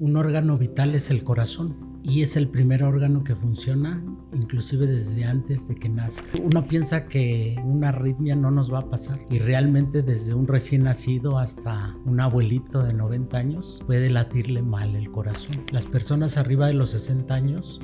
Un órgano vital es el corazón y es el primer órgano que funciona inclusive desde antes de que nazca. Uno piensa que una arritmia no nos va a pasar y realmente desde un recién nacido hasta un abuelito de 90 años puede latirle mal el corazón. Las personas arriba de los 60 años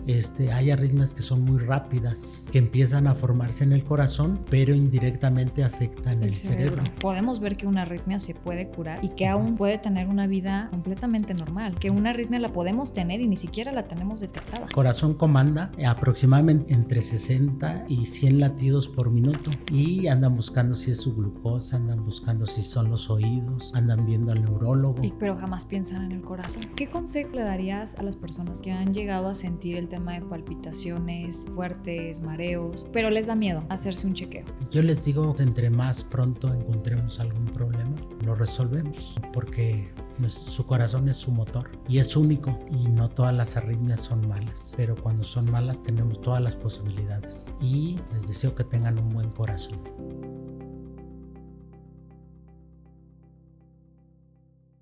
hay arritmias que son muy rápidas, que empiezan a formarse en el corazón pero indirectamente afectan el cerebro. Podemos ver que una arritmia se puede curar y que aún puede tener una vida completamente normal, que una arritmia la podemos tener y ni siquiera la tenemos detectada. El corazón comanda aproximadamente entre 60 y 100 latidos por minuto y andan buscando si es su glucosa, andan buscando si son los oídos, andan viendo al neurólogo. Pero jamás piensan en el corazón. ¿Qué consejo le darías a las personas que han llegado a sentir el tema de palpitaciones fuertes, mareos, pero les da miedo hacerse un chequeo? Yo les digo, entre más pronto encontremos algún problema, lo resolvemos, porque su corazón es su motor y es único y no todas las arritmias son malas, pero cuando son malas tenemos todas las posibilidades y les deseo que tengan un buen corazón.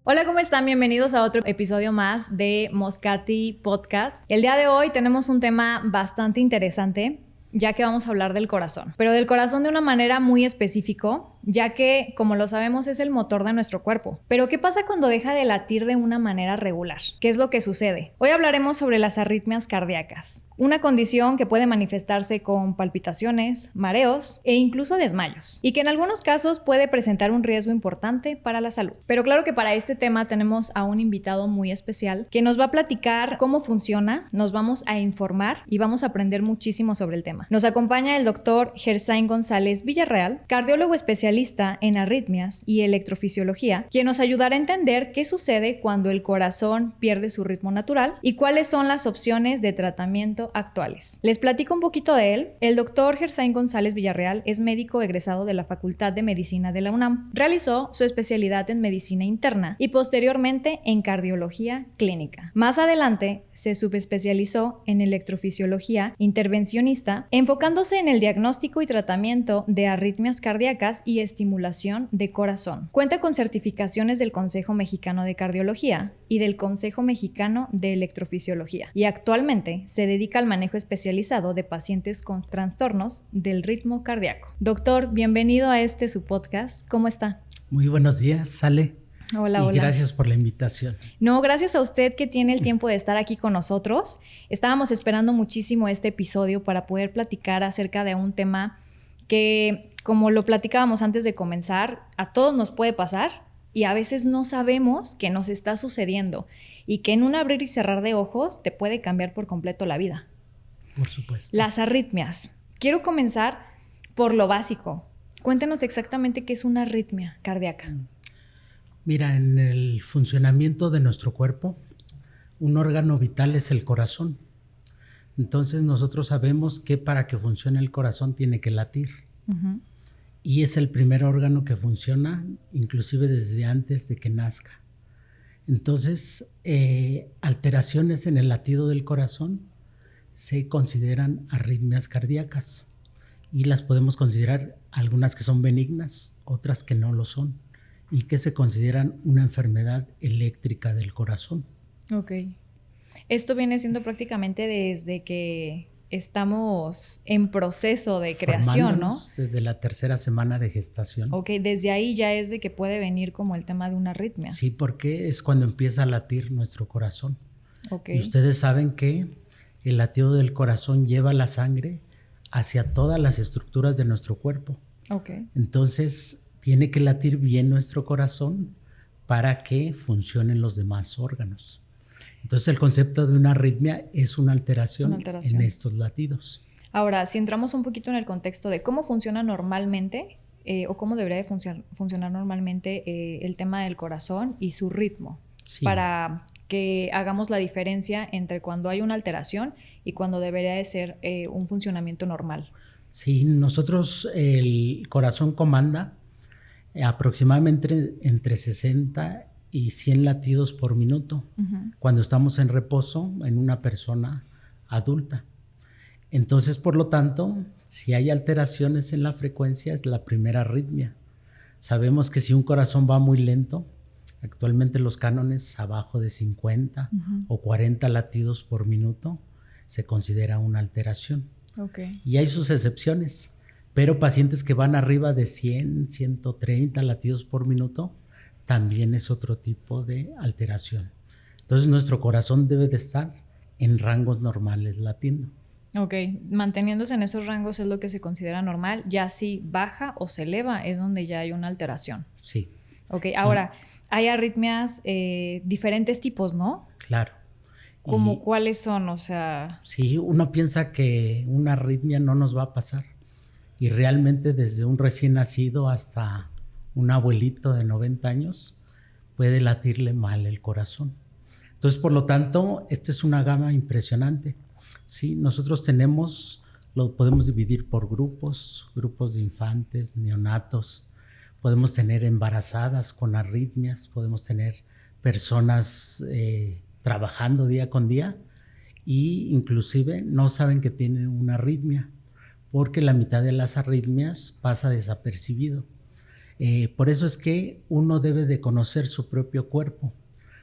Hola, ¿cómo están? Bienvenidos a otro episodio más de Moscati Podcast. El día de hoy tenemos un tema bastante interesante, ya que vamos a hablar del corazón, pero del corazón de una manera muy específica, ya que, como lo sabemos, es el motor de nuestro cuerpo. Pero ¿qué pasa cuando deja de latir de una manera regular? ¿Qué es lo que sucede? Hoy hablaremos sobre las arritmias cardíacas, una condición que puede manifestarse con palpitaciones, mareos e incluso desmayos, y que en algunos casos puede presentar un riesgo importante para la salud. Pero claro que para este tema tenemos a un invitado muy especial que nos va a platicar cómo funciona, nos vamos a informar y vamos a aprender muchísimo sobre el tema. Nos acompaña el doctor Gersain González Villarreal, cardiólogo especialista en arritmias y electrofisiología, quien nos ayudará a entender qué sucede cuando el corazón pierde su ritmo natural y cuáles son las opciones de tratamiento actuales. Les platico un poquito de él. El doctor Gersain González Villarreal es médico egresado de la Facultad de Medicina de la UNAM. Realizó su especialidad en medicina interna y posteriormente en cardiología clínica. Más adelante se subespecializó en electrofisiología intervencionista, enfocándose en el diagnóstico y tratamiento de arritmias cardíacas y estimulación de corazón. Cuenta con certificaciones del Consejo Mexicano de Cardiología y del Consejo Mexicano de Electrofisiología y actualmente se dedica al manejo especializado de pacientes con trastornos del ritmo cardíaco. Doctor, bienvenido a su podcast. ¿Cómo está? Muy buenos días, Sale. Hola. Gracias por la invitación. No, gracias a usted que tiene el tiempo de estar aquí con nosotros. Estábamos esperando muchísimo este episodio para poder platicar acerca de un tema que, como lo platicábamos antes de comenzar, a todos nos puede pasar y a veces no sabemos que nos está sucediendo y que en un abrir y cerrar de ojos te puede cambiar por completo la vida. Por supuesto. Las arritmias. Quiero comenzar por lo básico. Cuéntenos exactamente qué es una arritmia cardíaca. Mira, en el funcionamiento de nuestro cuerpo, un órgano vital es el corazón. Entonces nosotros sabemos que para que funcione el corazón tiene que latir. Uh-huh. Y es el primer órgano que funciona inclusive desde antes de que nazca. Entonces, alteraciones en el latido del corazón se consideran arritmias cardíacas y las podemos considerar algunas que son benignas, otras que no lo son y que se consideran una enfermedad eléctrica del corazón. Ok. Esto viene siendo prácticamente desde que estamos en proceso de creación, ¿no? Desde la 3ª semana de gestación. Ok, desde ahí ya es de que puede venir como el tema de una arritmia. Sí, porque es cuando empieza a latir nuestro corazón. Ok. Y ustedes saben que el latido del corazón lleva la sangre hacia todas las estructuras de nuestro cuerpo. Ok. Entonces, tiene que latir bien nuestro corazón para que funcionen los demás órganos. Entonces, el concepto de una arritmia es una alteración en estos latidos. Ahora, si entramos un poquito en el contexto de cómo funciona normalmente o cómo debería de funcionar normalmente el tema del corazón y su ritmo, sí, para que hagamos la diferencia entre cuando hay una alteración y cuando debería de ser un funcionamiento normal. Sí, nosotros el corazón comanda aproximadamente entre 60 y 100 latidos por minuto, uh-huh, cuando estamos en reposo en una persona adulta. Entonces, por lo tanto, si hay alteraciones en la frecuencia, es la primera arritmia. Sabemos que si un corazón va muy lento, Actualmente los cánones abajo de 50 o 40 latidos por minuto se considera una alteración. Okay. Y hay sus excepciones, pero pacientes que van arriba de 100, 130 latidos por minuto también es otro tipo de alteración. Entonces nuestro corazón debe de estar en rangos normales latiendo. Ok, manteniéndose en esos rangos es lo que se considera normal. Ya si baja o se eleva es donde ya hay una alteración. Sí. Ok, ahora, hay arritmias diferentes tipos, ¿no? Claro. ¿Cómo cuáles son? O sea... Sí, uno piensa que una arritmia no nos va a pasar. Y realmente desde un recién nacido hasta un abuelito de 90 años puede latirle mal el corazón. Entonces, por lo tanto, esta es una gama impresionante. Sí, nosotros lo podemos dividir por grupos de infantes, neonatos. Podemos tener embarazadas con arritmias, podemos tener personas trabajando día con día y inclusive no saben que tienen una arritmia porque la mitad de las arritmias pasa desapercibido. Por eso es que uno debe de conocer su propio cuerpo,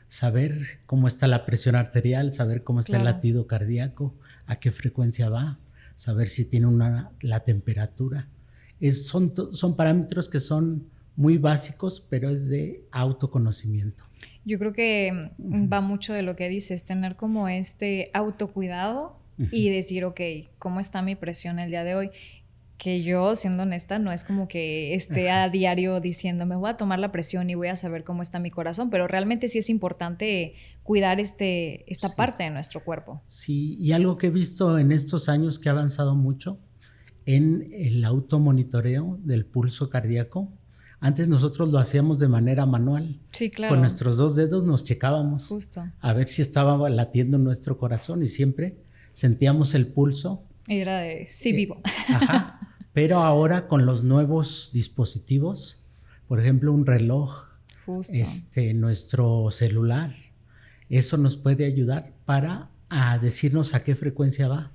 saber cómo está la presión arterial, saber cómo está el latido cardíaco, a qué frecuencia va, saber si tiene la temperatura. Son parámetros que son muy básicos, pero es de autoconocimiento. Yo creo que va mucho de lo que dices, tener como este autocuidado y decir, ok, ¿cómo está mi presión el día de hoy? Que yo, siendo honesta, no es como que esté a diario diciendo, me voy a tomar la presión y voy a saber cómo está mi corazón, pero realmente sí es importante cuidar esta parte de nuestro cuerpo. Sí, y algo que he visto en estos años que ha avanzado mucho en el automonitoreo del pulso cardíaco. Antes nosotros lo hacíamos de manera manual. Sí, claro. Con nuestros 2 dedos nos checábamos. Justo. A ver si estaba latiendo nuestro corazón y siempre sentíamos el pulso. Era de sí vivo. Ajá. Pero ahora con los nuevos dispositivos, por ejemplo un reloj, Justo. Nuestro celular, eso nos puede ayudar para decirnos a qué frecuencia va.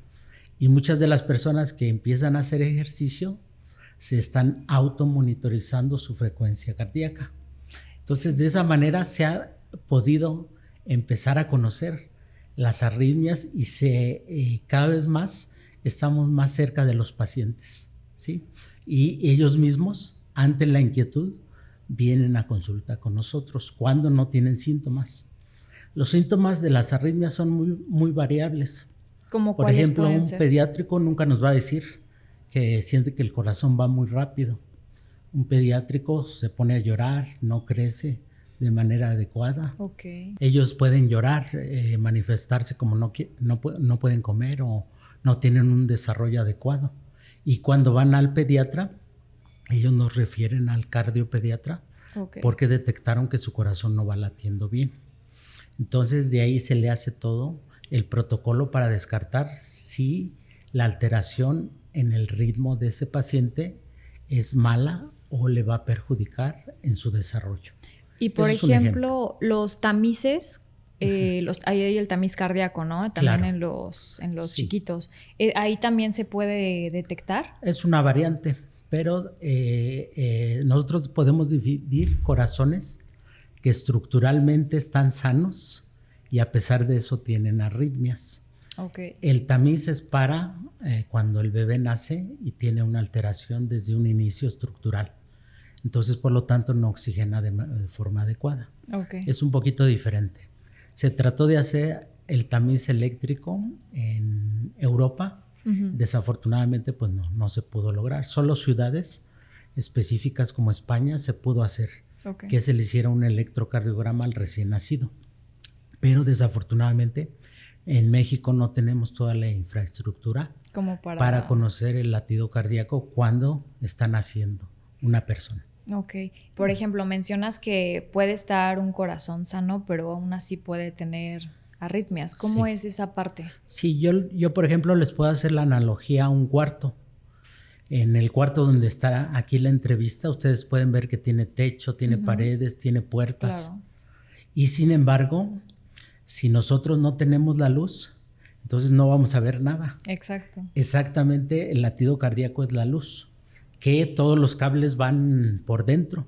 Y muchas de las personas que empiezan a hacer ejercicio se están automonitorizando su frecuencia cardíaca. Entonces, de esa manera se ha podido empezar a conocer las arritmias y cada vez más estamos más cerca de los pacientes, ¿sí? Y ellos mismos, ante la inquietud, vienen a consulta con nosotros cuando no tienen síntomas. Los síntomas de las arritmias son muy, muy variables. ¿Cómo Por cuáles ejemplo, pueden un ser? pediátrico nunca nos va a decir que siente que el corazón va muy rápido. Un pediátrico se pone a llorar, no crece de manera adecuada. Okay. Ellos pueden llorar, manifestarse como no pueden comer o no tienen un desarrollo adecuado. Y cuando van al pediatra, ellos nos refieren al cardiopediatra porque detectaron que su corazón no va latiendo bien. Entonces de ahí se le hace todo el protocolo para descartar si la alteración en el ritmo de ese paciente es mala o le va a perjudicar en su desarrollo. Y por ejemplo, los tamices, ahí hay el tamiz cardíaco, ¿no? También en los chiquitos. ¿Ahí también se puede detectar? Es una variante, pero nosotros podemos dividir corazones que estructuralmente están sanos y a pesar de eso tienen arritmias. Okay. El tamiz es para cuando el bebé nace y tiene una alteración desde un inicio estructural. Entonces, por lo tanto, no oxigena de forma adecuada. Okay. Es un poquito diferente. Se trató de hacer el tamiz eléctrico en Europa. Desafortunadamente, pues no se pudo lograr. Solo ciudades específicas como España se pudo hacer, que se le hiciera un electrocardiograma al recién nacido. Pero desafortunadamente, en México no tenemos toda la infraestructura como para conocer el latido cardíaco cuando está naciendo una persona. Ok. Por ejemplo, mencionas que puede estar un corazón sano, pero aún así puede tener arritmias. ¿Cómo es esa parte? Sí, yo por ejemplo les puedo hacer la analogía a un cuarto. En el cuarto donde está aquí la entrevista, ustedes pueden ver que tiene techo, tiene paredes, tiene puertas. Claro. Y sin embargo, si nosotros no tenemos la luz, entonces no vamos a ver nada. Exacto. Exactamente, el latido cardíaco es la luz, que todos los cables van por dentro.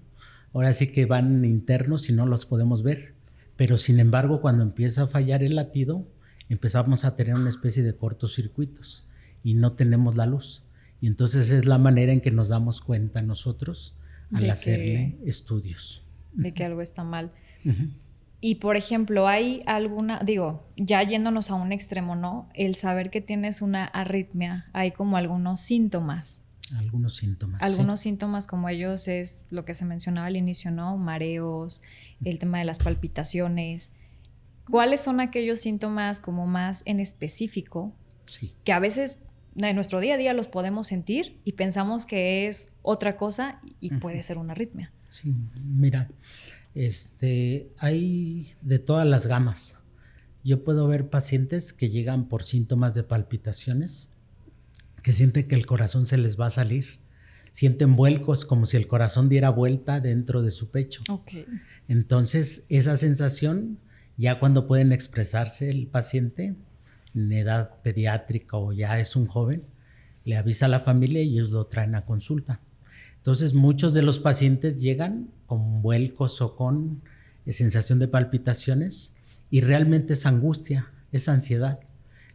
ahora sí que van internos y no los podemos ver. Pero sin embargo, cuando empieza a fallar el latido, empezamos a tener una especie de cortocircuitos y no tenemos la luz. Y entonces es la manera en que nos damos cuenta nosotros al hacerle estudios. De que algo está mal. Uh-huh. Y por ejemplo, hay alguna, digo, ya yéndonos a un extremo, ¿no? El saber que tienes una arritmia, hay como algunos síntomas. Algunos síntomas. Algunos síntomas como ellos es lo que se mencionaba al inicio, ¿no? Mareos, el tema de las palpitaciones. ¿Cuáles son aquellos síntomas como más en específico que a veces en nuestro día a día los podemos sentir y pensamos que es otra cosa y puede ser una arritmia? Sí, mira, hay de todas las gamas. Yo puedo ver pacientes que llegan por síntomas de palpitaciones, que sienten que el corazón se les va a salir, sienten vuelcos como si el corazón diera vuelta dentro de su pecho. Okay. Entonces, esa sensación, ya cuando pueden expresarse el paciente en edad pediátrica o ya es un joven, le avisa a la familia y ellos lo traen a consulta. Entonces, muchos de los pacientes llegan con vuelcos o con sensación de palpitaciones y realmente es angustia, es ansiedad.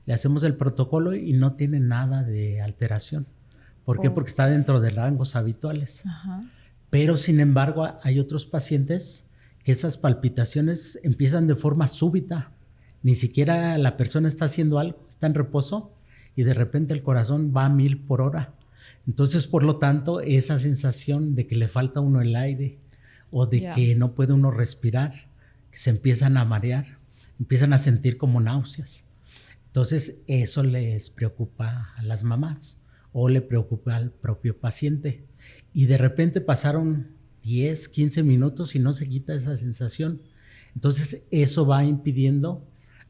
Le hacemos el protocolo y no tiene nada de alteración. ¿Por qué? Porque está dentro de rangos habituales. Ajá. Pero, sin embargo, hay otros pacientes que esas palpitaciones empiezan de forma súbita. Ni siquiera la persona está haciendo algo, está en reposo y de repente el corazón va a 1000 por hora. Entonces, por lo tanto, esa sensación de que le falta a uno el aire o de que no puede uno respirar, que se empiezan a marear, empiezan a sentir como náuseas. Entonces, eso les preocupa a las mamás o le preocupa al propio paciente. Y de repente pasaron 10, 15 minutos y no se quita esa sensación. Entonces, eso va impidiendo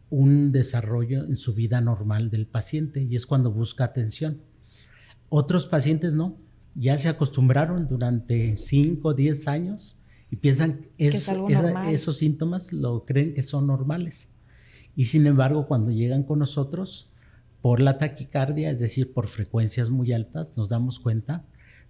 un desarrollo en su vida normal del paciente y es cuando busca atención. Otros pacientes no, ya se acostumbraron durante 5 o 10 años y piensan que esos síntomas lo creen que son normales. Y sin embargo, cuando llegan con nosotros por la taquicardia, es decir, por frecuencias muy altas, nos damos cuenta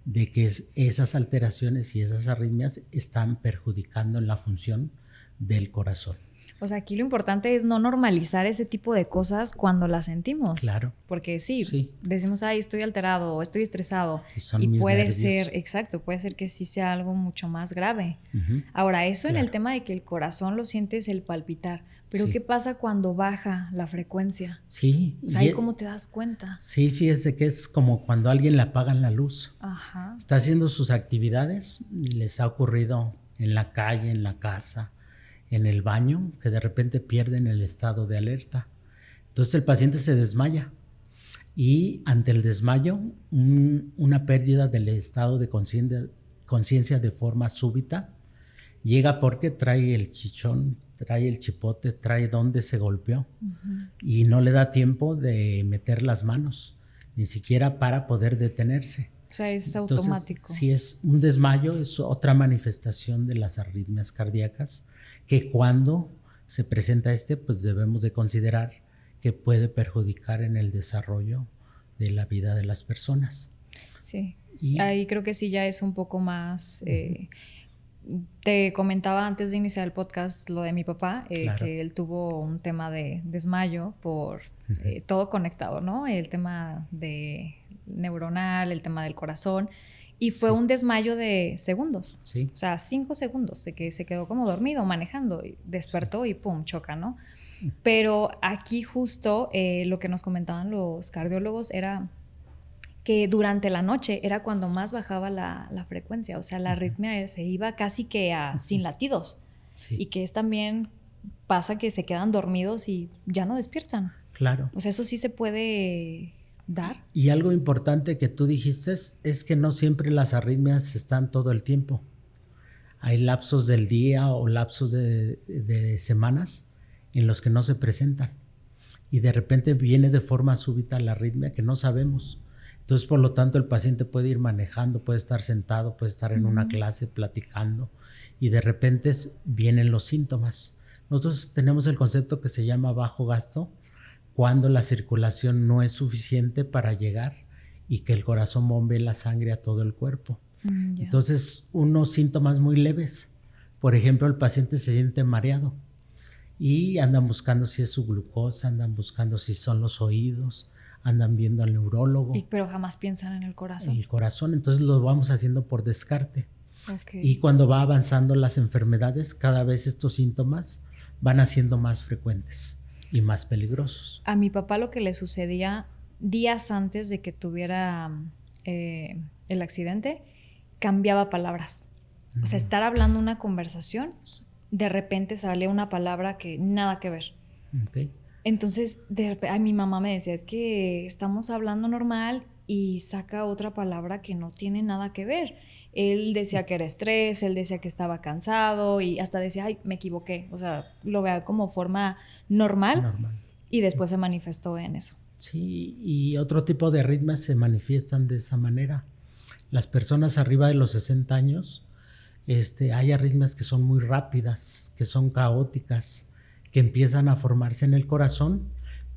de que esas alteraciones y esas arritmias están perjudicando en la función del corazón. O sea, aquí lo importante es no normalizar ese tipo de cosas cuando las sentimos. Claro. Porque sí. Decimos, ay, estoy alterado o estoy estresado. Y puede nervios. ser, exacto, puede ser que sí sea algo mucho más grave. Uh-huh. Ahora, eso en el tema de que el corazón lo sientes el palpitar. Pero ¿qué pasa cuando baja la frecuencia? Sí. O sea, ¿ahí cómo te das cuenta? Sí, fíjese que es como cuando a alguien le apagan la luz. Ajá. Está haciendo sus actividades, les ha ocurrido en la calle, en la casa, en el baño, que de repente pierden el estado de alerta. Entonces el paciente se desmaya y ante el desmayo, una pérdida del estado de conciencia de forma súbita llega porque trae el chichón, trae el chipote, trae donde se golpeó y no le da tiempo de meter las manos, ni siquiera para poder detenerse. O sea, es Entonces, automático. Si es un desmayo, es otra manifestación de las arritmias cardíacas que cuando se presenta pues debemos de considerar que puede perjudicar en el desarrollo de la vida de las personas. Sí, ahí creo que sí ya es un poco más... Te comentaba antes de iniciar el podcast lo de mi papá, claro, que él tuvo un tema de desmayo por todo conectado, ¿no? El tema de neuronal, el tema del corazón. Y fue un desmayo de segundos. Sí. O sea, 5 segundos de que se quedó como dormido manejando. Y despertó y pum, choca, ¿no? Pero aquí justo lo que nos comentaban los cardiólogos era que durante la noche era cuando más bajaba la frecuencia. O sea, la arritmia se iba casi que sin latidos. Sí. Y que es también pasa que se quedan dormidos y ya no despiertan. Claro. O sea, eso sí se puede dar. Y algo importante que tú dijiste es que no siempre las arritmias están todo el tiempo. Hay lapsos del día o lapsos de semanas en los que no se presentan. Y de repente viene de forma súbita la arritmia que no sabemos. Entonces, por lo tanto, el paciente puede ir manejando, puede estar sentado, puede estar en una clase platicando y de repente vienen los síntomas. Nosotros tenemos el concepto que se llama bajo gasto, cuando la circulación no es suficiente para llegar y que el corazón bombee la sangre a todo el cuerpo. Ya. Entonces, unos síntomas muy leves. Por ejemplo, el paciente se siente mareado y andan buscando si es su glucosa, andan buscando si son los oídos, andan viendo al neurólogo. Pero jamás piensan en el corazón. El corazón, entonces lo vamos haciendo por descarte. Okay. Y cuando va avanzando las enfermedades, cada vez estos síntomas van haciendo más frecuentes y más peligrosos. A mi papá lo que le sucedía días antes de que tuviera el accidente, cambiaba palabras. O sea, estar hablando una conversación, de repente salía una palabra que nada que ver. Okay. Entonces, mi mamá me decía, es que estamos hablando normal y saca otra palabra que no tiene nada que ver. Él decía que era estrés, él decía que estaba cansado y hasta decía, ay, me equivoqué. O sea, lo vea como forma normal. Y después se manifestó en eso. Sí, y otro tipo de arritmias se manifiestan de esa manera. Las personas arriba de los 60 años, hay arritmias que son muy rápidas, que son caóticas, que empiezan a formarse en el corazón,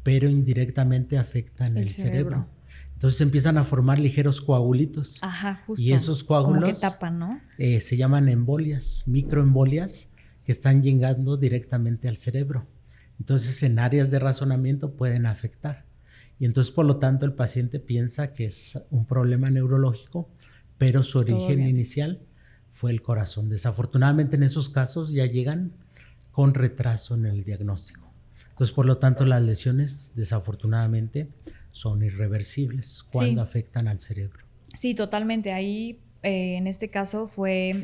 pero indirectamente afectan el cerebro. Entonces empiezan a formar ligeros coagulitos. Ajá, justo. Y esos coágulos como que tapan, ¿no? Se llaman embolias, microembolias, que están llegando directamente al cerebro. Entonces en áreas de razonamiento pueden afectar. Y entonces por lo tanto el paciente piensa que es un problema neurológico, pero su origen inicial fue el corazón. Desafortunadamente en esos casos ya llegan con retraso en el diagnóstico. Entonces por lo tanto las lesiones desafortunadamente son irreversibles cuando afectan al cerebro. Sí, totalmente. Ahí en este caso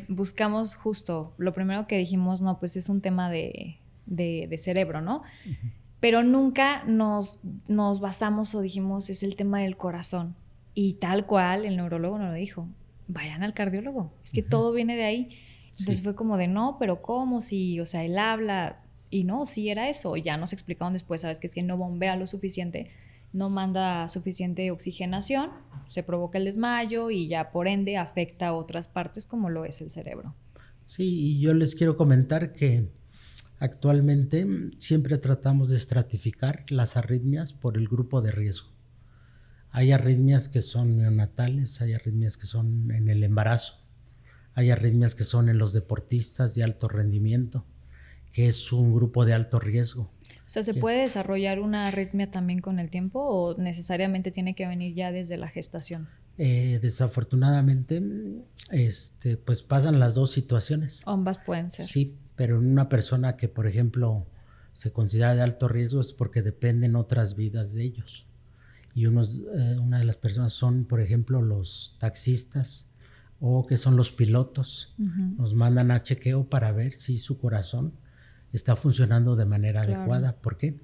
buscamos justo, lo primero que dijimos, no, pues es un tema de cerebro, ¿no? Uh-huh. Pero nunca nos basamos o dijimos, es el tema del corazón. Y tal cual, el neurólogo nos lo dijo, vayan al cardiólogo, es que todo viene de ahí. Entonces fue como de, no, pero ¿cómo? Si, o sea, él habla, y no, sí era eso. Ya nos explicaron después, ¿sabes? Que es que no bombea lo suficiente, no manda suficiente oxigenación, se provoca el desmayo y ya por ende afecta a otras partes como lo es el cerebro. Sí, y yo les quiero comentar que actualmente siempre tratamos de estratificar las arritmias por el grupo de riesgo. Hay arritmias que son neonatales, hay arritmias que son en el embarazo, hay arritmias que son en los deportistas de alto rendimiento, que es un grupo de alto riesgo. O sea, ¿se puede desarrollar una arritmia también con el tiempo o necesariamente tiene que venir ya desde la gestación? Desafortunadamente, pues pasan las dos situaciones. Ambas pueden ser. Sí, pero en una persona que, por ejemplo, se considera de alto riesgo es porque dependen otras vidas de ellos. Y una de las personas son, por ejemplo, los taxistas o que son los pilotos. Uh-huh. Nos mandan a chequeo para ver si su corazón está funcionando de manera adecuada. ¿Por qué?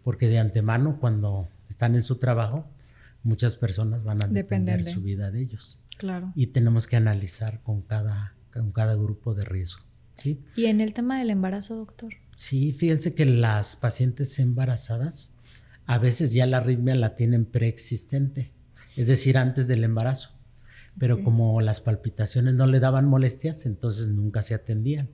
Porque de antemano, cuando están en su trabajo, muchas personas van a depender su vida de ellos. Claro. Y tenemos que analizar con cada grupo de riesgo. ¿Sí? ¿Y en el tema del embarazo, doctor? Sí, fíjense que las pacientes embarazadas a veces ya la arritmia la tienen preexistente, es decir, antes del embarazo. Pero como las palpitaciones no le daban molestias, entonces nunca se atendían.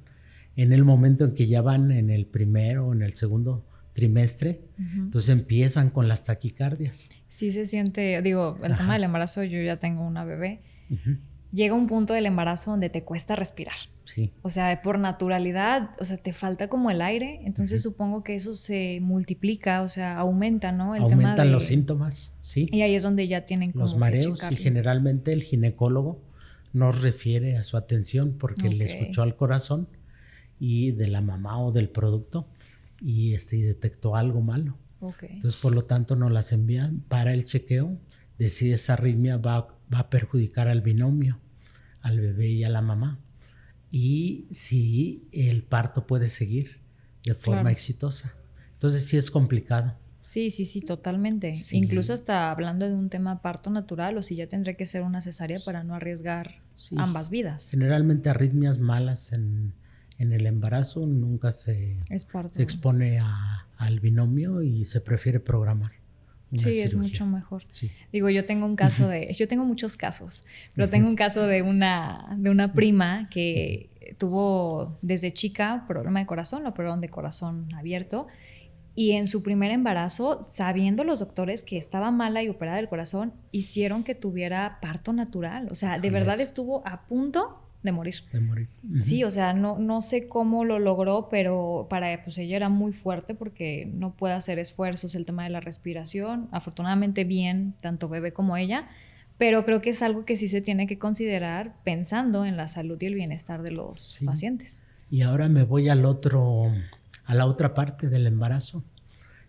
En el momento en que ya van en el primero o en el segundo trimestre, entonces empiezan con las taquicardias. Sí se siente, digo, el tema del embarazo, yo ya tengo una bebé. Llega un punto del embarazo donde te cuesta respirar. Sí. O sea, por naturalidad, o sea, te falta como el aire. Entonces supongo que eso se multiplica, o sea, aumenta, ¿no? Aumentan los síntomas, sí. Y ahí es donde ya tienen como los mareos y generalmente el ginecólogo nos refiere a su atención porque le escuchó al corazón y de la mamá o del producto y detectó algo malo. Entonces, por lo tanto, nos las envían para el chequeo de si esa arritmia va a perjudicar al binomio, al bebé y a la mamá, y si el parto puede seguir de forma exitosa. Entonces sí es complicado. Sí, totalmente. Sí. Incluso hasta hablando de un tema parto natural o si ya tendría que ser una cesárea para no arriesgar ambas vidas. Generalmente arritmias malas en el embarazo nunca se expone al binomio y se prefiere programar. Sí, cirugía. Es mucho mejor. Sí. Digo, yo tengo un caso yo tengo muchos casos, pero tengo un caso de una prima que tuvo desde chica problema de corazón, lo operaron de corazón abierto Y en su primer embarazo, sabiendo los doctores que estaba mala y operada del corazón, hicieron que tuviera parto natural. O sea, de verdad estuvo a punto de morir. De morir. Uh-huh. Sí, o sea, no sé cómo lo logró, pero pues ella era muy fuerte porque no puede hacer esfuerzos, el tema de la respiración. Afortunadamente bien, tanto bebé como ella, pero creo que es algo que sí se tiene que considerar pensando en la salud y el bienestar de los pacientes. Y ahora me voy a la otra parte del embarazo,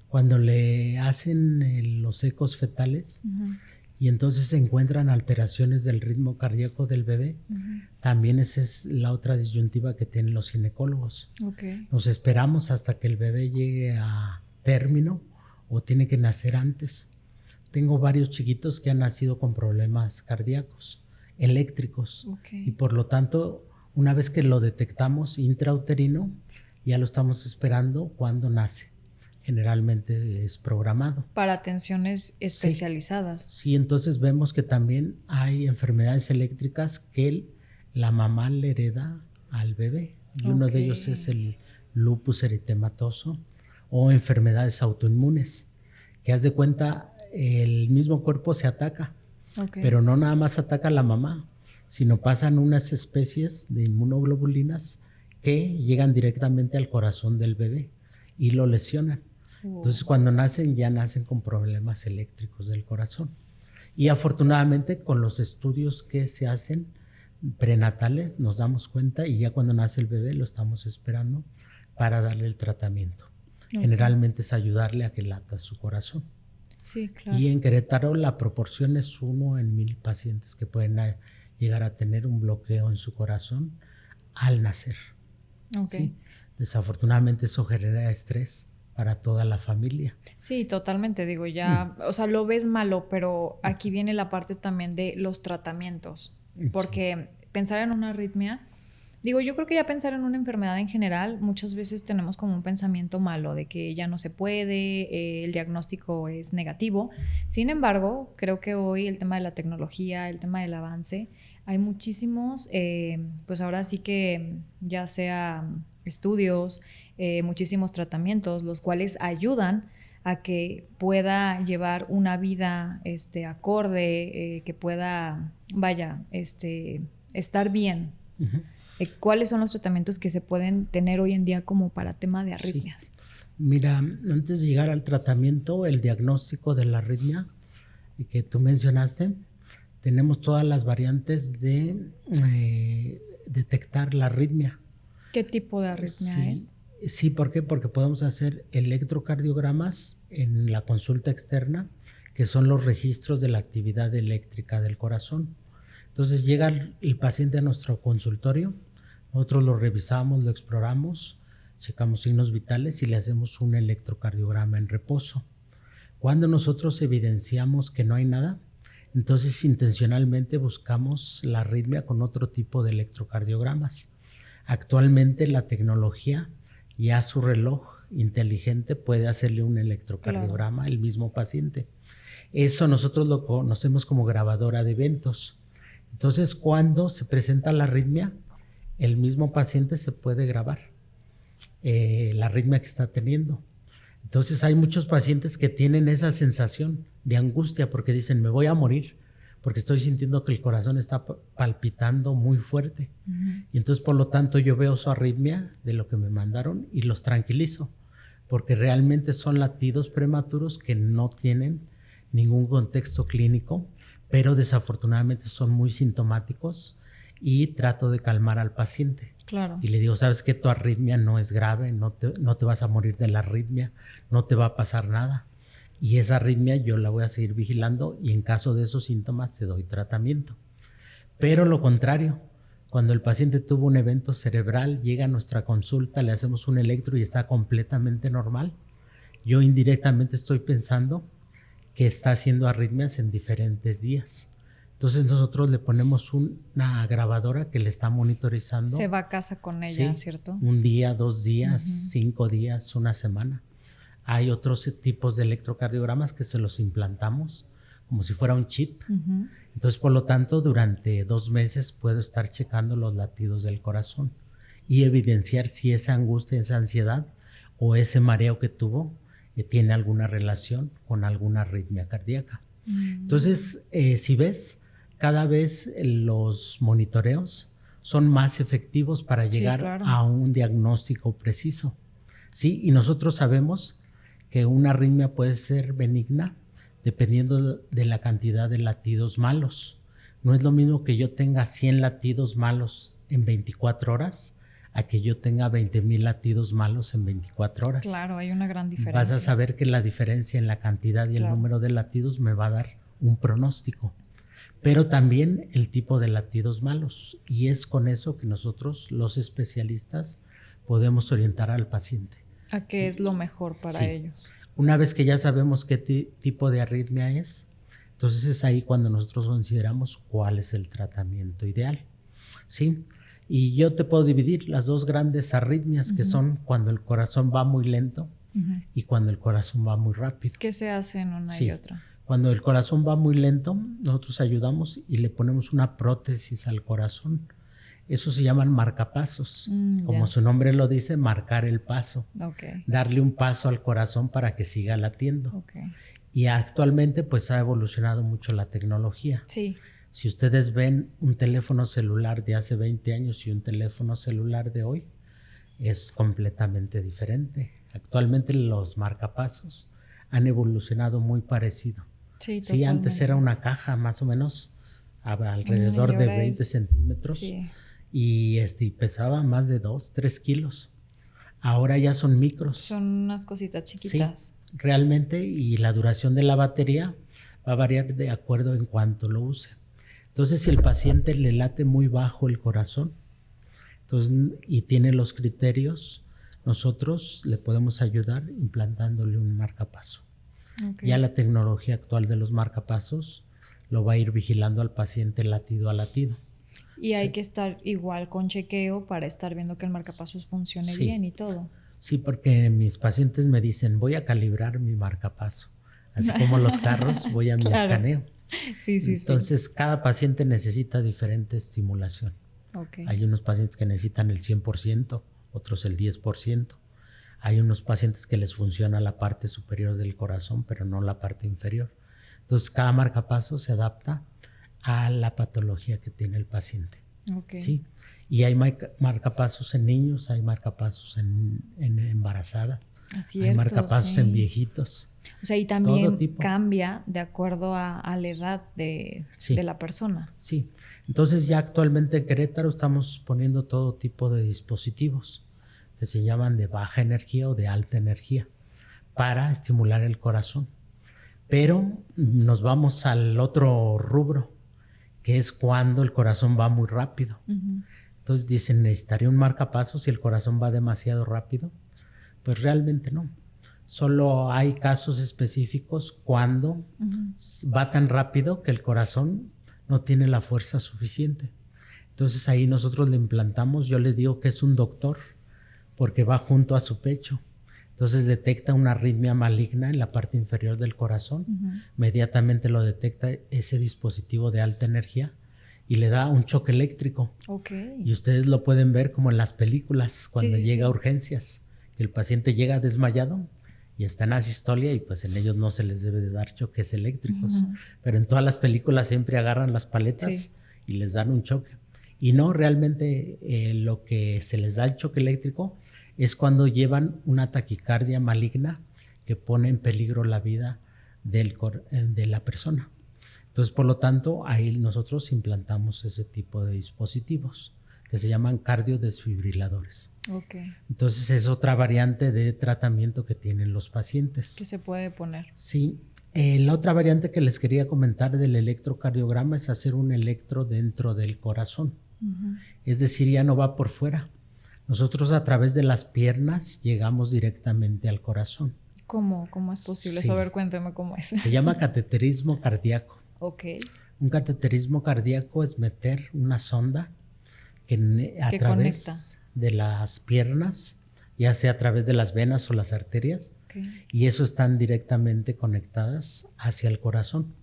cuando le hacen los ecos fetales. Uh-huh. Y entonces se encuentran alteraciones del ritmo cardíaco del bebé. Uh-huh. También esa es la otra disyuntiva que tienen los ginecólogos. Okay. Nos esperamos hasta que el bebé llegue a término o tiene que nacer antes. Tengo varios chiquitos que han nacido con problemas cardíacos, eléctricos. Okay. Y por lo tanto, una vez que lo detectamos intrauterino, ya lo estamos esperando cuando nace. Generalmente es programado. Para atenciones especializadas. Sí, entonces vemos que también hay enfermedades eléctricas que la mamá le hereda al bebé. Y uno de ellos es el lupus eritematoso o enfermedades autoinmunes, que haz de cuenta el mismo cuerpo se ataca, pero no nada más ataca a la mamá, sino pasan unas especies de inmunoglobulinas que llegan directamente al corazón del bebé y lo lesionan. Entonces cuando nacen ya nacen con problemas eléctricos del corazón. Y afortunadamente con los estudios que se hacen prenatales nos damos cuenta y ya cuando nace el bebé lo estamos esperando para darle el tratamiento. Generalmente es ayudarle a que lata su corazón. Sí, claro. Y en Querétaro la proporción es 1 en 1000 pacientes que pueden llegar a tener un bloqueo en su corazón al nacer. ¿Sí? Desafortunadamente eso genera estrés para toda la familia. Sí, totalmente, digo, ya, o sea, lo ves malo, pero aquí viene la parte también de los tratamientos, porque pensar en una arritmia, digo, yo creo que ya pensar en una enfermedad en general, muchas veces tenemos como un pensamiento malo de que ya no se puede, el diagnóstico es negativo. Sin embargo, creo que hoy el tema de la tecnología, el tema del avance, hay muchísimos, pues ahora sí que ya sea estudios, muchísimos tratamientos, los cuales ayudan a que pueda llevar una vida acorde, que pueda, estar bien. Uh-huh. ¿Cuáles son los tratamientos que se pueden tener hoy en día como para tema de arritmias? Sí. Mira, antes de llegar al tratamiento, el diagnóstico de la arritmia que tú mencionaste, tenemos todas las variantes de detectar la arritmia. ¿Qué tipo de arritmia es? Sí, ¿por qué? Porque podemos hacer electrocardiogramas en la consulta externa, que son los registros de la actividad eléctrica del corazón. Entonces llega el paciente a nuestro consultorio, nosotros lo revisamos, lo exploramos, checamos signos vitales y le hacemos un electrocardiograma en reposo. Cuando nosotros evidenciamos que no hay nada, entonces intencionalmente buscamos la arritmia con otro tipo de electrocardiogramas. Actualmente la tecnología, ya su reloj inteligente puede hacerle un electrocardiograma al mismo paciente. Eso nosotros lo conocemos como grabadora de eventos. Entonces, cuando se presenta la arritmia, el mismo paciente se puede grabar la arritmia que está teniendo. Entonces, hay muchos pacientes que tienen esa sensación de angustia porque dicen, me voy a morir, porque estoy sintiendo que el corazón está palpitando muy fuerte. Uh-huh. Y entonces, por lo tanto, yo veo su arritmia de lo que me mandaron y los tranquilizo, porque realmente son latidos prematuros que no tienen ningún contexto clínico, pero desafortunadamente son muy sintomáticos y trato de calmar al paciente. Claro. Y le digo, ¿sabes qué? Tu arritmia no es grave, no te vas a morir de la arritmia, no te va a pasar nada. Y esa arritmia yo la voy a seguir vigilando y en caso de esos síntomas te doy tratamiento. Pero lo contrario, cuando el paciente tuvo un evento cerebral, llega a nuestra consulta, le hacemos un electro y está completamente normal, yo indirectamente estoy pensando que está haciendo arritmias en diferentes días. Entonces nosotros le ponemos una grabadora que le está monitorizando. Se va a casa con ella, ¿sí? ¿Cierto? Un día, 2 días, 5 días, una semana. Hay otros tipos de electrocardiogramas que se los implantamos como si fuera un chip. Uh-huh. Entonces, por lo tanto, durante 2 meses puedo estar checando los latidos del corazón y evidenciar si esa angustia, esa ansiedad o ese mareo que tuvo tiene alguna relación con alguna arritmia cardíaca. Entonces, si ves, cada vez los monitoreos son más efectivos para llegar a un diagnóstico preciso. ¿Sí? Y nosotros sabemos que una arritmia puede ser benigna dependiendo de la cantidad de latidos malos. No es lo mismo que yo tenga 100 latidos malos en 24 horas a que yo tenga 20,000 latidos malos en 24 horas. Claro, hay una gran diferencia. Vas a saber que la diferencia en la cantidad y el número de latidos me va a dar un pronóstico, pero también el tipo de latidos malos. Y es con eso que nosotros, los especialistas, podemos orientar al paciente. ¿A qué es lo mejor para ellos? Una vez que ya sabemos qué tipo de arritmia es, entonces es ahí cuando nosotros consideramos cuál es el tratamiento ideal. ¿Sí? Y yo te puedo dividir las dos grandes arritmias que son cuando el corazón va muy lento y cuando el corazón va muy rápido. ¿Qué se hace en una y otra? Cuando el corazón va muy lento, nosotros ayudamos y le ponemos una prótesis al corazón. Eso se llaman marcapasos. Como su nombre lo dice, marcar el paso. Darle un paso al corazón para que siga latiendo. Y actualmente pues ha evolucionado mucho la tecnología. Sí. Si ustedes ven un teléfono celular de hace 20 años y un teléfono celular de hoy, es completamente diferente. Actualmente los marcapasos han evolucionado muy parecido. Sí, antes era una caja más o menos alrededor de 20 centímetros y pesaba más de 2, 3 kilos. Ahora ya son micros. Son unas cositas chiquitas. Sí, realmente, y la duración de la batería va a variar de acuerdo en cuánto lo use. Entonces, si el paciente le late muy bajo el corazón y tiene los criterios, nosotros le podemos ayudar implantándole un marcapaso. Ya la tecnología actual de los marcapasos lo va a ir vigilando al paciente latido a latido. Y hay que estar igual con chequeo para estar viendo que el marcapasos funcione bien y todo. Sí, porque mis pacientes me dicen, voy a calibrar mi marcapaso. Así como los carros, voy a mi escaneo. Entonces, cada paciente necesita diferente estimulación. Hay unos pacientes que necesitan el 100%, otros el 10%. Hay unos pacientes que les funciona la parte superior del corazón, pero no la parte inferior. Entonces, cada marcapaso se adapta a la patología que tiene el paciente. ¿Sí? Y hay marcapasos en niños, hay marcapasos en embarazadas, hay marcapasos en viejitos. O sea, y también cambia de acuerdo a la edad de la persona. Sí, entonces ya actualmente en Querétaro estamos poniendo todo tipo de dispositivos que se llaman de baja energía o de alta energía para estimular el corazón. Pero nos vamos al otro rubro, que es cuando el corazón va muy rápido. Entonces dicen, ¿necesitaría un marcapasos si el corazón va demasiado rápido? Pues realmente no. Solo hay casos específicos cuando va tan rápido que el corazón no tiene la fuerza suficiente. Entonces ahí nosotros le implantamos, yo le digo que es un doctor, porque va junto a su pecho. Entonces detecta una arritmia maligna en la parte inferior del corazón. Inmediatamente lo detecta ese dispositivo de alta energía y le da un choque eléctrico. Y ustedes lo pueden ver como en las películas, cuando llega a urgencias, que el paciente llega desmayado y está en asistolia y pues en ellos no se les debe de dar choques eléctricos. Pero en todas las películas siempre agarran las paletas y les dan un choque. Y no, realmente lo que se les da el choque eléctrico es cuando llevan una taquicardia maligna que pone en peligro la vida de la persona. Entonces, por lo tanto, ahí nosotros implantamos ese tipo de dispositivos que se llaman cardiodesfibriladores. Entonces, es otra variante de tratamiento que tienen los pacientes. ¿Qué se puede poner? Sí. La otra variante que les quería comentar del electrocardiograma es hacer un electro dentro del corazón. Es decir, ya no va por fuera. Nosotros a través de las piernas llegamos directamente al corazón. ¿Cómo es posible eso? A ver, cuéntame cómo es. Se llama cateterismo cardíaco. Un cateterismo cardíaco es meter una sonda que a través conecta de las piernas, ya sea a través de las venas o las arterias, y eso están directamente conectadas hacia el corazón.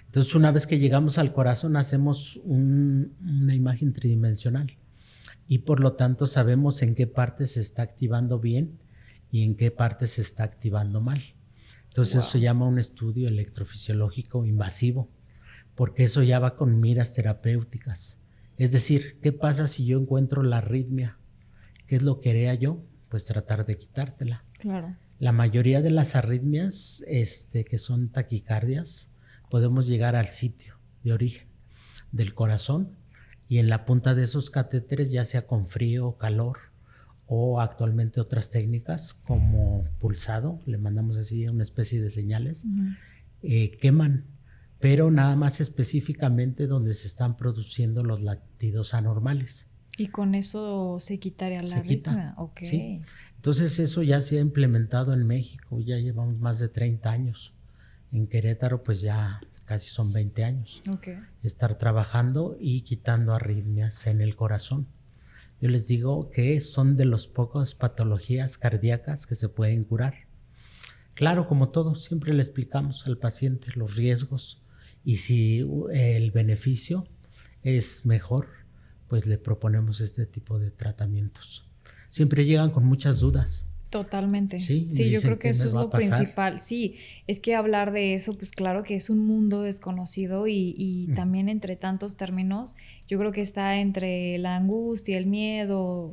Entonces, una vez que llegamos al corazón, hacemos una imagen tridimensional y por lo tanto sabemos en qué parte se está activando bien y en qué parte se está activando mal. Entonces eso se llama un estudio electrofisiológico invasivo, porque eso ya va con miras terapéuticas. Es decir, ¿qué pasa si yo encuentro la arritmia? ¿Qué es lo que haría yo? Pues tratar de quitártela. Claro. La mayoría de las arritmias que son taquicardias, podemos llegar al sitio de origen del corazón y en la punta de esos catéteres, ya sea con frío o calor, o actualmente otras técnicas como pulsado, le mandamos así una especie de señales, queman, pero nada más específicamente donde se están produciendo los latidos anormales. ¿Y con eso se quitaría la arritmia? Ok. Sí. Entonces eso ya se ha implementado en México, ya llevamos más de 30 años. En Querétaro pues ya casi son 20 años. Okay. Estar trabajando y quitando arritmias en el corazón. Yo les digo que son de las pocas patologías cardíacas que se pueden curar. Claro, como todo, siempre le explicamos al paciente los riesgos y si el beneficio es mejor, pues le proponemos este tipo de tratamientos. Siempre llegan con muchas dudas. Totalmente. Sí, yo creo que eso es lo principal. Sí, es que hablar de eso, pues claro que es un mundo desconocido y también entre tantos términos, yo creo que está entre la angustia, el miedo,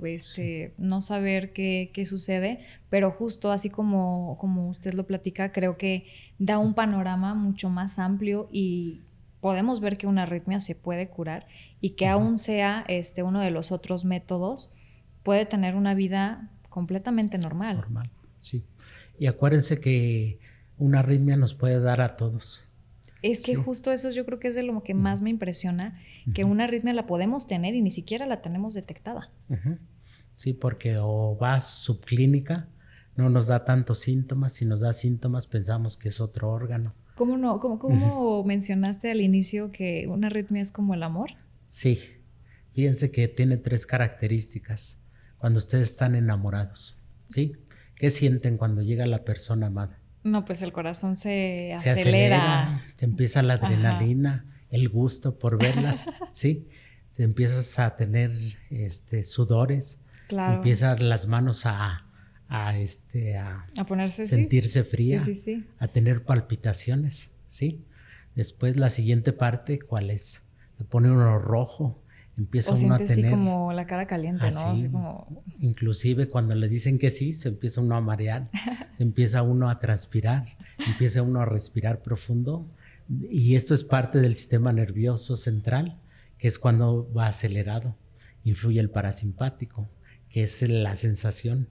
no saber qué sucede, pero justo así como usted lo platica, creo que da un panorama mucho más amplio y podemos ver que una arritmia se puede curar y que aún sea uno de los otros métodos, puede tener una vida completamente normal. Normal, sí. Y acuérdense que una arritmia nos puede dar a todos. Es que justo eso yo creo que es de lo que más me impresiona, que una arritmia la podemos tener y ni siquiera la tenemos detectada. Sí, porque o va subclínica, no nos da tantos síntomas, si nos da síntomas pensamos que es otro órgano. ¿Cómo no? ¿Cómo mencionaste al inicio que una arritmia es como el amor? Sí, fíjense que tiene 3 características. Cuando ustedes están enamorados, ¿sí? ¿Qué sienten cuando llega la persona amada? No, pues el corazón se acelera, se empieza la adrenalina, el gusto por verlas, ¿sí? Se empiezas a tener sudores, claro. empiezan las manos a ponerse, sentirse fría, sí. a tener palpitaciones, ¿sí? Después la siguiente parte, ¿cuál es? Se pone uno rojo. Empieza uno a tener así como la cara caliente, ¿no? Así como... Inclusive cuando le dicen que sí, se empieza uno a marear, se empieza uno a transpirar, empieza uno a respirar profundo y esto es parte del sistema nervioso central, que es cuando va acelerado. Influye el parasimpático, que es la sensación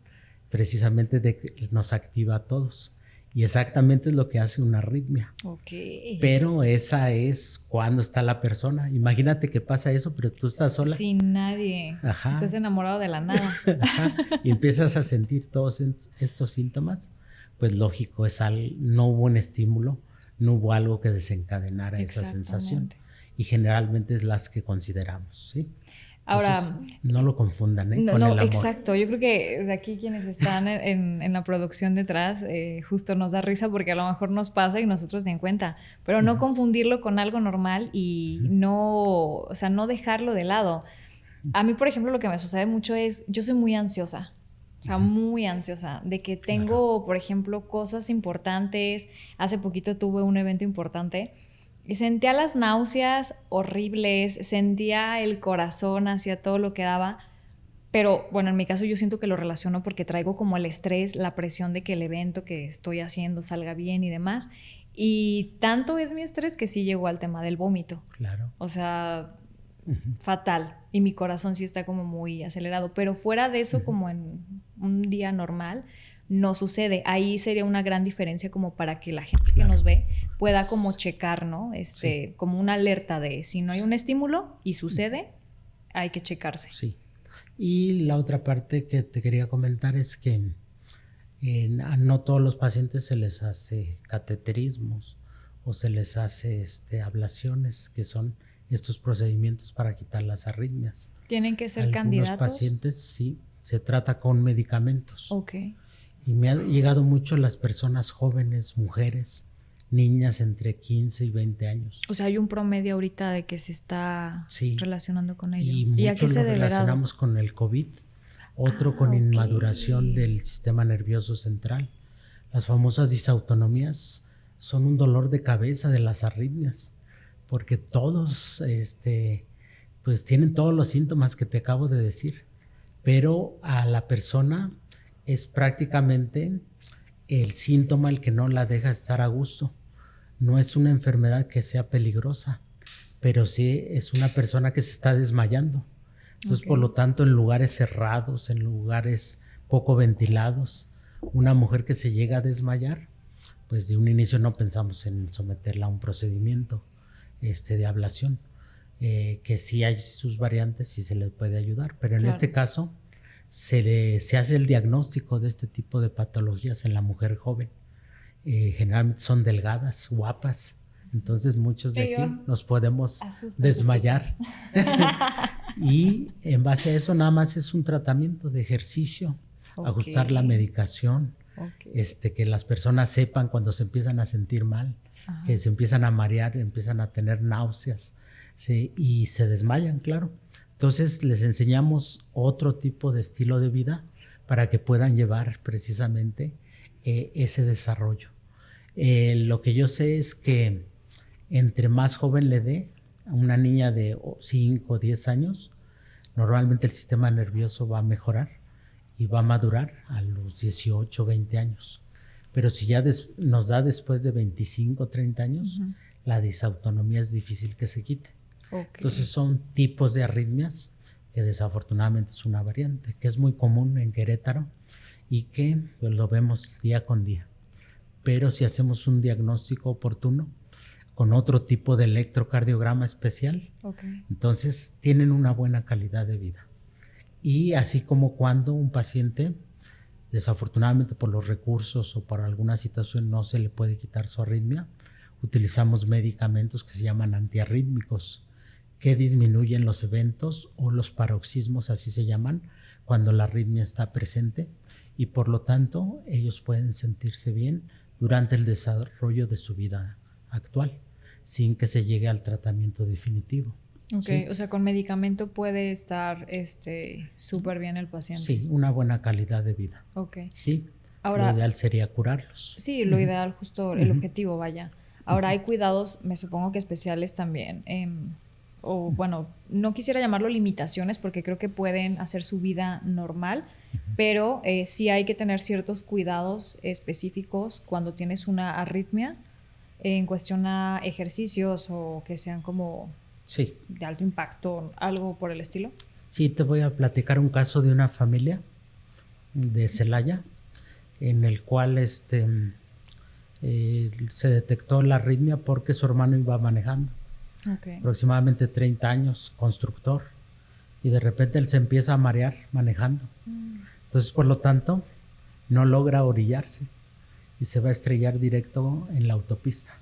precisamente de que nos activa a todos. Y exactamente es lo que hace una arritmia. Okay. Pero esa es cuando está la persona. Imagínate que pasa eso, pero tú estás sola. Sin nadie. Ajá. Estás enamorado de la nada. Ajá. Y empiezas a sentir todos estos síntomas. Pues lógico, no hubo un estímulo, no hubo algo que desencadenara esa sensación. Y generalmente es las que consideramos, ¿sí? Ahora, entonces, no lo confundan con el amor. Exacto. Yo creo que de aquí quienes están en la producción detrás, justo nos da risa porque a lo mejor nos pasa y nosotros ni en cuenta, pero no confundirlo con algo normal y no dejarlo de lado. A mí, por ejemplo, lo que me sucede mucho es, yo soy muy ansiosa. O sea, muy ansiosa, de que tengo, por ejemplo, cosas importantes. Hace poquito tuve un evento importante y sentía las náuseas horribles, sentía el corazón hacia todo lo que daba, pero bueno, en mi caso yo siento que lo relaciono porque traigo como el estrés, la presión de que el evento que estoy haciendo salga bien y demás, y tanto es mi estrés que sí llegó al tema del vómito. Claro. O sea, fatal, y mi corazón sí está como muy acelerado, pero fuera de eso, como en un día normal, no sucede. Ahí sería una gran diferencia como para que la gente que nos ve pueda como checar, ¿no? Como una alerta de si no hay un estímulo y sucede, hay que checarse. Sí. Y la otra parte que te quería comentar es que a no todos los pacientes se les hace cateterismos o se les hace ablaciones, que son estos procedimientos para quitar las arritmias. ¿Tienen que ser Algunos candidatos? Pacientes sí, se trata con medicamentos. Ok. Y me han llegado mucho las personas jóvenes, mujeres, niñas entre 15 y 20 años. O sea, hay un promedio ahorita de que se está relacionando con ello. Y mucho a qué se lo deberá? relacionamos con el COVID otro con inmaduración del sistema nervioso central. Las famosas disautonomías son un dolor de cabeza de las arritmias, porque todos pues tienen todos los síntomas que te acabo de decir, pero a la persona es prácticamente el síntoma el que no la deja estar a gusto. No es una enfermedad que sea peligrosa, pero sí es una persona que se está desmayando. Entonces, por lo tanto, en lugares cerrados, en lugares poco ventilados, una mujer que se llega a desmayar, pues de un inicio no pensamos en someterla a un procedimiento de ablación, que sí hay sus variantes, sí se le puede ayudar, pero en este caso se hace el diagnóstico de este tipo de patologías en la mujer joven. Generalmente son delgadas, guapas, entonces muchos de aquí nos podemos desmayar. Y en base a eso nada más es un tratamiento de ejercicio, ajustar la medicación, que las personas sepan cuando se empiezan a sentir mal, que se empiezan a marear, empiezan a tener náuseas, ¿sí? Y se desmayan, claro. Entonces les enseñamos otro tipo de estilo de vida para que puedan llevar precisamente ese desarrollo. Lo que yo sé es que entre más joven le dé a una niña de 5 o 10 años, normalmente el sistema nervioso va a mejorar y va a madurar a los 18 o 20 años. Pero si ya nos da después de 25 o 30 años, la disautonomía es difícil que se quite. Entonces son tipos de arritmias que desafortunadamente es una variante, que es muy común en Querétaro y que pues, lo vemos día con día. Pero si hacemos un diagnóstico oportuno con otro tipo de electrocardiograma especial, entonces tienen una buena calidad de vida. Y así como cuando un paciente, desafortunadamente por los recursos o por alguna situación no se le puede quitar su arritmia, utilizamos medicamentos que se llaman antiarrítmicos, que disminuyen los eventos o los paroxismos, así se llaman, cuando la arritmia está presente, y por lo tanto ellos pueden sentirse bien durante el desarrollo de su vida actual, sin que se llegue al tratamiento definitivo. ¿Sí? O sea, con medicamento puede estar súper bien el paciente. Sí, una buena calidad de vida. Sí, ahora, lo ideal sería curarlos. Sí, lo ideal, justo el objetivo, vaya. Ahora hay cuidados, me supongo que especiales también, o bueno, no quisiera llamarlo limitaciones porque creo que pueden hacer su vida normal, pero sí hay que tener ciertos cuidados específicos cuando tienes una arritmia en cuestión a ejercicios o que sean como de alto impacto, algo por el estilo. Sí, te voy a platicar un caso de una familia de Celaya en el cual se detectó la arritmia porque su hermano iba manejando. Aproximadamente 30 años, constructor, y de repente él se empieza a marear manejando. Entonces, por lo tanto, no logra orillarse y se va a estrellar directo en la autopista.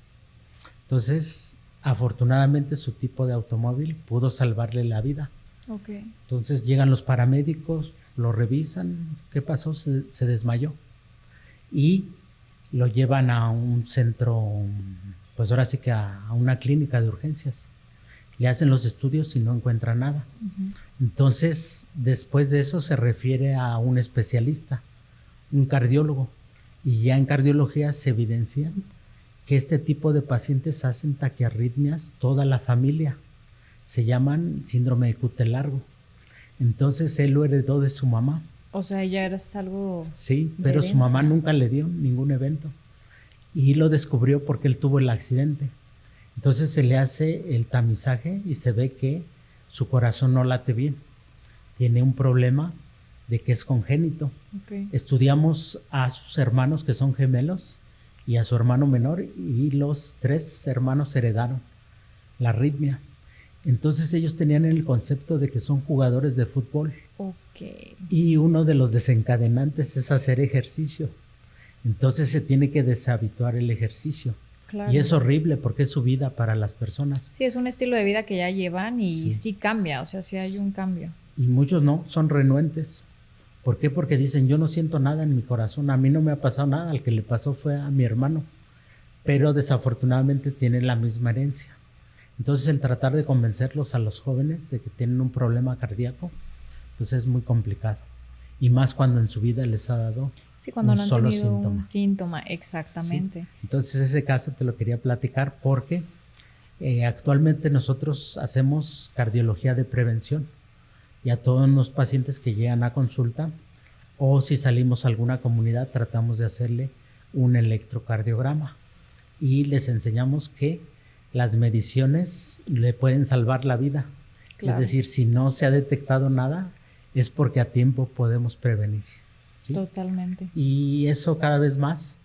Entonces, afortunadamente su tipo de automóvil pudo salvarle la vida. Entonces llegan los paramédicos, lo revisan, ¿qué pasó? Se desmayó y lo llevan a un centro, pues ahora sí que a una clínica de urgencias. Le hacen los estudios y no encuentran nada. Entonces, después de eso se refiere a un especialista, un cardiólogo, y ya en cardiología se evidencian que este tipo de pacientes hacen taquiarritmias toda la familia. Se llaman síndrome de QT largo. Entonces él lo heredó de su mamá. O sea, ya era algo. Sí, pero su mamá nunca le dio ningún evento. Y lo descubrió porque él tuvo el accidente. Entonces se le hace el tamizaje y se ve que su corazón no late bien. Tiene un problema de que es congénito. Estudiamos a sus hermanos que son gemelos y a su hermano menor, y los 3 hermanos heredaron la arritmia. Entonces ellos tenían el concepto de que son jugadores de fútbol. Y uno de los desencadenantes es hacer ejercicio. Entonces se tiene que deshabituar el ejercicio. Y es horrible porque es su vida para las personas. Sí, es un estilo de vida que ya llevan y sí cambia, o sea, sí hay un cambio. Y muchos no, son renuentes. ¿Por qué? Porque dicen, yo no siento nada en mi corazón, a mí no me ha pasado nada, al que le pasó fue a mi hermano, pero desafortunadamente tienen la misma herencia. Entonces el tratar de convencerlos a los jóvenes de que tienen un problema cardíaco, pues es muy complicado. y más cuando en su vida les ha dado Sí, cuando un no han solo tenido síntoma. un síntoma, exactamente. Sí. Entonces ese caso te lo quería platicar porque actualmente nosotros hacemos cardiología de prevención y a todos los pacientes que llegan a consulta o si salimos a alguna comunidad tratamos de hacerle un electrocardiograma y les enseñamos que las mediciones le pueden salvar la vida. Claro. Es decir, si no se ha detectado nada es porque a tiempo podemos prevenir. ¿Sí? Totalmente. Y eso cada vez más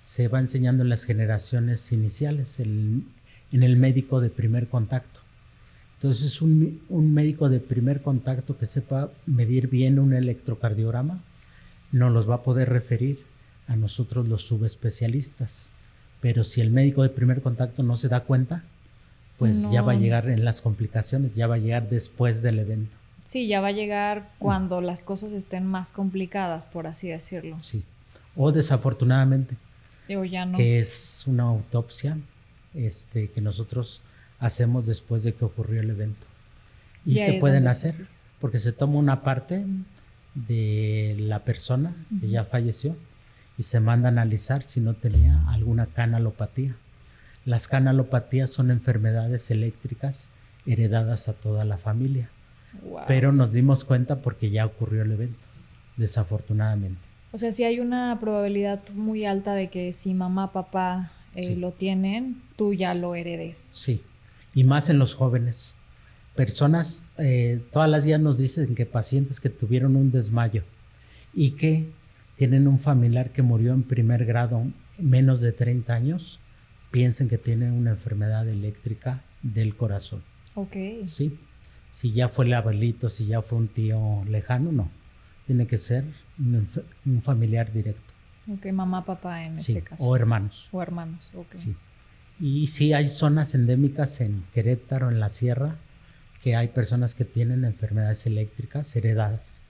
se va enseñando en las generaciones iniciales, en el médico de primer contacto. Entonces, un médico de primer contacto que sepa medir bien un electrocardiograma nos los va a poder referir a nosotros los subespecialistas. Pero si el médico de primer contacto no se da cuenta, pues ya va a llegar en las complicaciones, ya va a llegar después del evento. Sí, ya va a llegar cuando las cosas estén más complicadas, por así decirlo. Sí. O desafortunadamente, o ya no. que es una autopsia que nosotros hacemos después de que ocurrió el evento. Y se pueden hacer porque se toma una parte de la persona que ya falleció y se manda a analizar si no tenía alguna canalopatía. Las canalopatías son enfermedades eléctricas heredadas a toda la familia. Wow. Pero nos dimos cuenta porque ya ocurrió el evento, desafortunadamente. O sea, sí hay una probabilidad muy alta de que si mamá, papá sí. lo tienen, tú ya lo heredes. Sí, y más en los jóvenes. Personas, todas las días nos dicen que pacientes que tuvieron un desmayo y que tienen un familiar que murió en primer grado menos de 30 años, piensen que tienen una enfermedad eléctrica del corazón. Ok. Sí. Si ya fue el abuelito, si ya fue un tío lejano, no. Tiene que ser un familiar directo. Ok, mamá, papá en este caso. O hermanos. O hermanos, ok. Sí. Y sí hay zonas endémicas en Querétaro, en la sierra, que hay personas que tienen enfermedades eléctricas heredadas.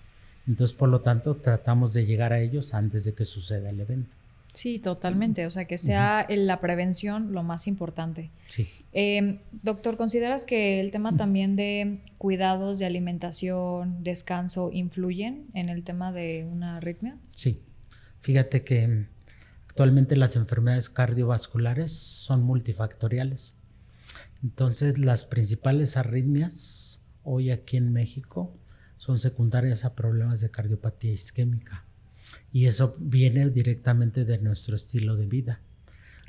Entonces, por lo tanto, tratamos de llegar a ellos antes de que suceda el evento. Sí, totalmente. O sea, que sea la prevención lo más importante. Sí. Doctor, ¿consideras que el tema también de cuidados de alimentación, descanso, influyen en el tema de una arritmia? Sí. Fíjate que actualmente las enfermedades cardiovasculares son multifactoriales. Entonces, las principales arritmias hoy aquí en México son secundarias a problemas de cardiopatía isquémica. Y eso viene directamente de nuestro estilo de vida.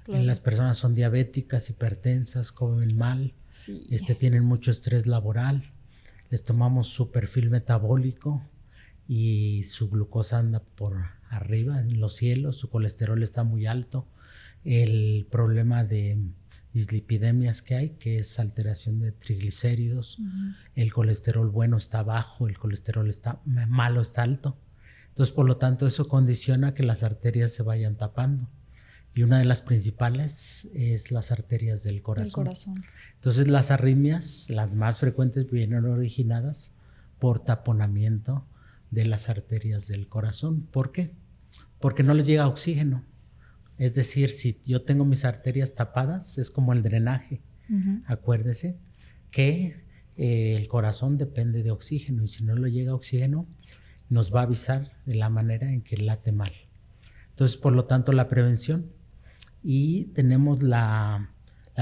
Claro. Las personas son diabéticas, hipertensas, comen mal, sí. Tienen mucho estrés laboral, les tomamos su perfil metabólico y su glucosa anda por arriba, en los cielos, su colesterol está muy alto. El problema de dislipidemias que hay, que es alteración de triglicéridos, el colesterol bueno está bajo, el colesterol malo está alto. Entonces, por lo tanto, eso condiciona que las arterias se vayan tapando. Y una de las principales es las arterias del corazón. Entonces, las arritmias, las más frecuentes, vienen originadas por taponamiento de las arterias del corazón. ¿Por qué? Porque no les llega oxígeno. Es decir, si yo tengo mis arterias tapadas, es como el drenaje. Acuérdese que el corazón depende de oxígeno y si no le llega oxígeno, nos va a avisar de la manera en que late mal. Entonces, por lo tanto, la prevención. Y tenemos la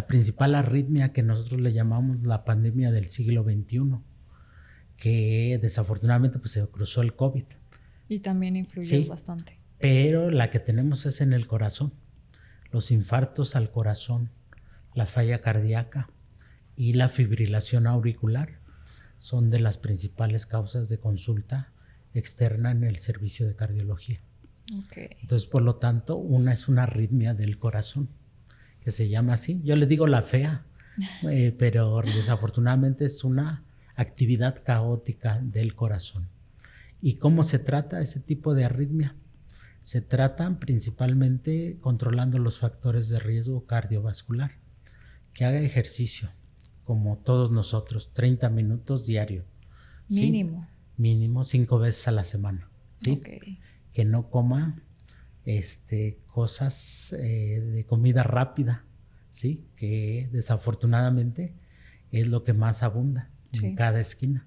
principal arritmia que nosotros le llamamos la pandemia del siglo XXI, que desafortunadamente pues, se cruzó el COVID. Y también influyó bastante. Pero la que tenemos es en el corazón. Los infartos al corazón, la falla cardíaca y la fibrilación auricular son de las principales causas de consulta externa en el servicio de cardiología. Okay. Entonces, por lo tanto, una es una arritmia del corazón, que se llama así. Yo le digo la fea, pero desafortunadamente es una actividad caótica del corazón. ¿Y cómo se trata ese tipo de arritmia? Se tratan principalmente controlando los factores de riesgo cardiovascular. Que haga ejercicio, como todos nosotros, 30 minutos diario. Mínimo. ¿Sí? Mínimo 5 veces a la semana. ¿Sí? Okay. Que no coma cosas de comida rápida, ¿sí? Que desafortunadamente es lo que más abunda en cada esquina.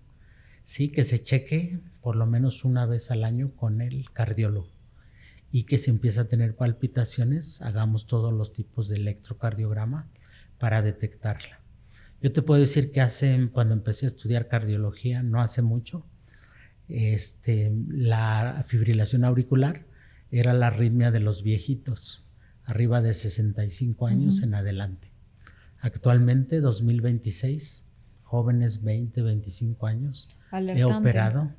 Sí, que se cheque por lo menos una vez al año con el cardiólogo y que si empieza a tener palpitaciones, hagamos todos los tipos de electrocardiograma para detectarla. Yo te puedo decir que cuando empecé a estudiar cardiología, no hace mucho, la fibrilación auricular era la arritmia de los viejitos, arriba de 65 años en adelante. Actualmente, 2026, jóvenes 20, 25 años, Alertante. he operado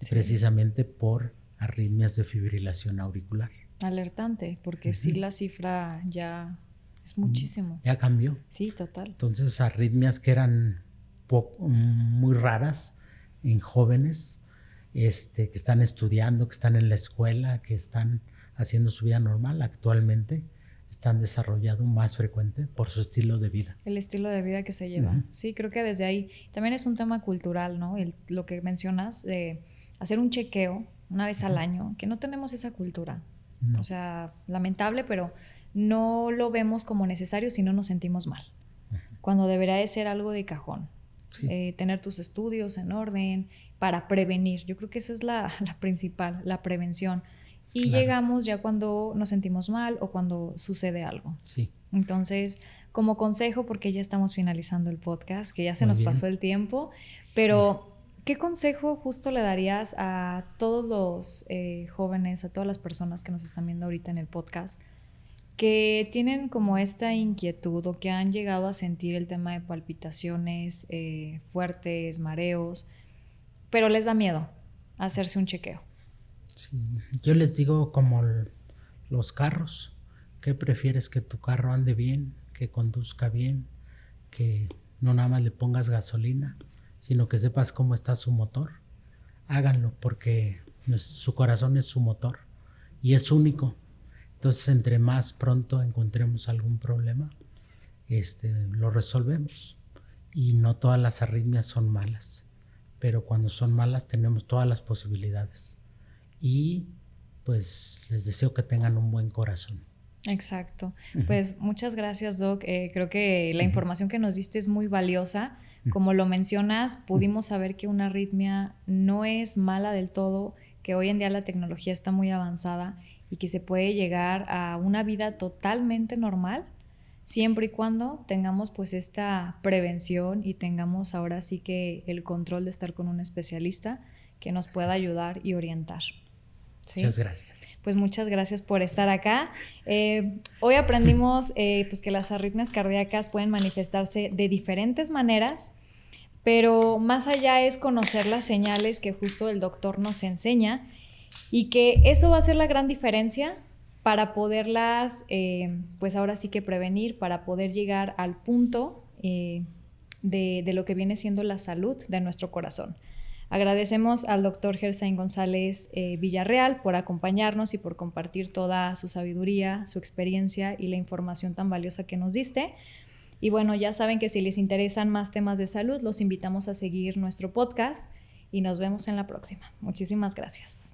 precisamente por arritmias de fibrilación auricular. Alertante, porque sí la cifra ya es muchísimo. Ya cambió. Sí, total. Entonces, arritmias que eran muy raras en jóvenes que están estudiando, que están en la escuela, que están haciendo su vida normal, actualmente están desarrollando más frecuente por su estilo de vida. El estilo de vida que se lleva. Sí, creo que desde ahí también es un tema cultural, ¿no? Lo que mencionas de hacer un chequeo una vez al año, que no tenemos esa cultura. No. O sea, lamentable, pero no lo vemos como necesario si no nos sentimos mal. Cuando debería de ser algo de cajón. Sí. Tener tus estudios en orden para prevenir. Yo creo que esa es la principal, la prevención. Y claro, llegamos ya cuando nos sentimos mal o cuando sucede algo. Sí. Entonces, como consejo, porque ya estamos finalizando el podcast, que ya se nos pasó el tiempo, pero ¿qué consejo justo le darías a todos los jóvenes, a todas las personas que nos están viendo ahorita en el podcast, que tienen como esta inquietud o que han llegado a sentir el tema de palpitaciones fuertes, mareos, pero les da miedo hacerse un chequeo? Sí. Yo les digo como los carros, ¿qué prefieres? Que tu carro ande bien, que conduzca bien, que no nada más le pongas gasolina, sino que sepas cómo está su motor. Háganlo porque su corazón es su motor y es único. Entonces, entre más pronto encontremos algún problema, lo resolvemos. Y no todas las arritmias son malas, pero cuando son malas tenemos todas las posibilidades. Y pues les deseo que tengan un buen corazón. Exacto. Pues muchas gracias, Doc. Creo que la información que nos diste es muy valiosa. Como lo mencionas, pudimos saber que una arritmia no es mala del todo, que hoy en día la tecnología está muy avanzada y que se puede llegar a una vida totalmente normal siempre y cuando tengamos pues esta prevención y tengamos ahora sí que el control de estar con un especialista que nos pueda ayudar y orientar. ¿Sí? Muchas gracias. Pues muchas gracias por estar acá. Hoy aprendimos pues que las arritmias cardíacas pueden manifestarse de diferentes maneras, pero más allá es conocer las señales que justo el doctor nos enseña y que eso va a ser la gran diferencia para poderlas, pues ahora sí que prevenir, para poder llegar al punto de lo que viene siendo la salud de nuestro corazón. Agradecemos al doctor Gersain González Villarreal por acompañarnos y por compartir toda su sabiduría, su experiencia y la información tan valiosa que nos diste. Y bueno, ya saben que si les interesan más temas de salud, los invitamos a seguir nuestro podcast y nos vemos en la próxima. Muchísimas gracias.